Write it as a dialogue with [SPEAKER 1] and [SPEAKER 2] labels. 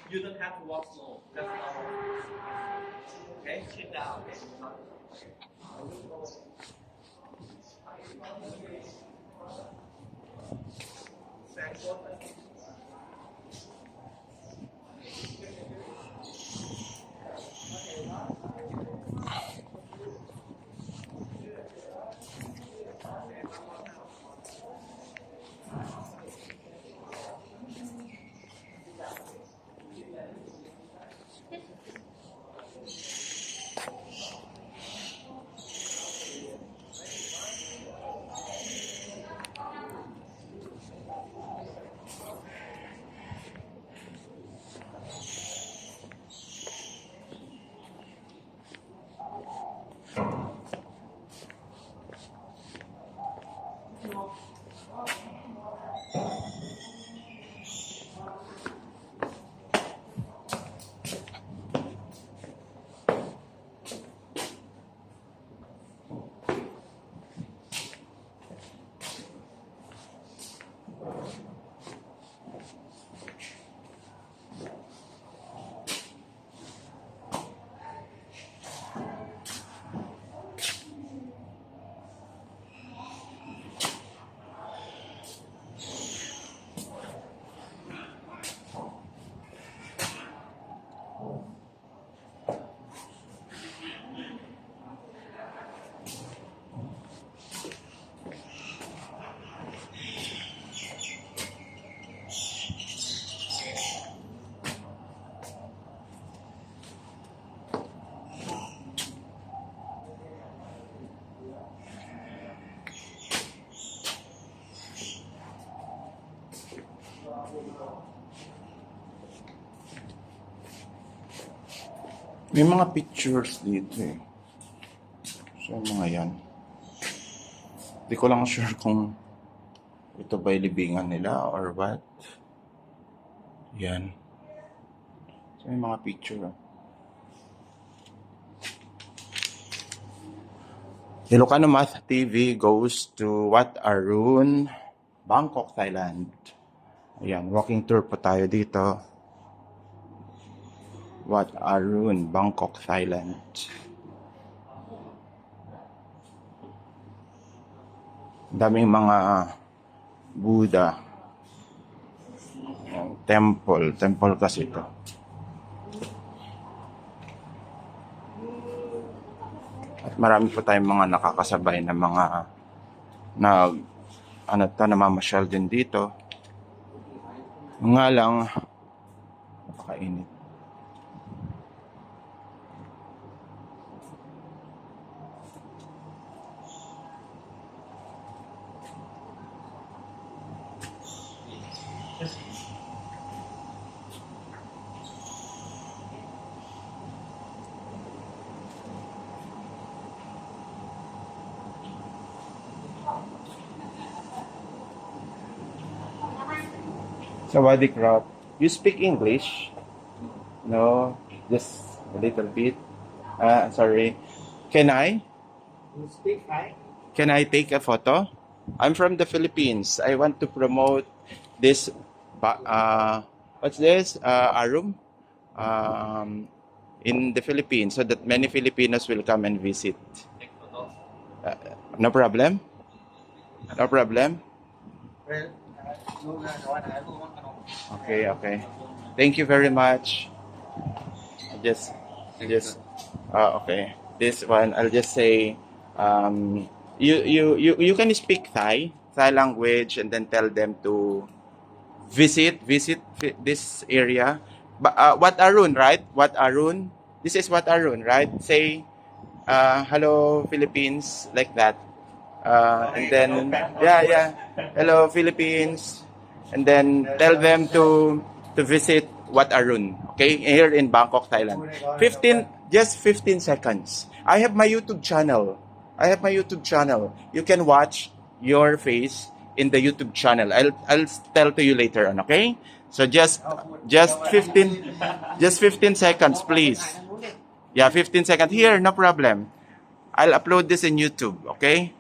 [SPEAKER 1] You don't have to walk slow. That's normal. Okay, sit down. Okay. Thank you.
[SPEAKER 2] May mga pictures dito eh. So, mga yan. Hindi ko lang sure kung ito ba'y libingan nila or what. Yan. So, may mga picture. Ilocano Math TV goes to Wat Arun, Bangkok, Thailand. Ayan, walking tour po tayo dito. Wat Arun, Bangkok, Thailand. Daming mga Buddha. Temple kasi ito. At marami po tayong mga nakakasabay na mga namamasyal din dito. Nga lang, napakainit. Sawadee krap. You speak English? No, just a little bit. Sorry. Can I?
[SPEAKER 1] You speak Thai?
[SPEAKER 2] Can I take a photo? I'm from the Philippines. I want to promote this. What's this? Arun. In the Philippines, so that many Filipinos will come and visit.
[SPEAKER 1] Take photo.
[SPEAKER 2] No problem. No problem.
[SPEAKER 1] Well,
[SPEAKER 2] Okay. Thank you very much. Okay. This one, I'll just say, you can speak Thai language, and then tell them to visit this area. But Wat Arun, right? Wat Arun. This is Wat Arun, right? Say, hello Philippines, like that. And then, yeah. Hello Philippines. And then tell them to visit Wat Arun, okay? Here in Bangkok, Thailand. 15 seconds. I have my YouTube channel. You can watch your face in the YouTube channel. I'll tell to you later on, okay? So just 15 seconds, please. Yeah, 15 seconds. Here, no problem. I'll upload this in YouTube, okay?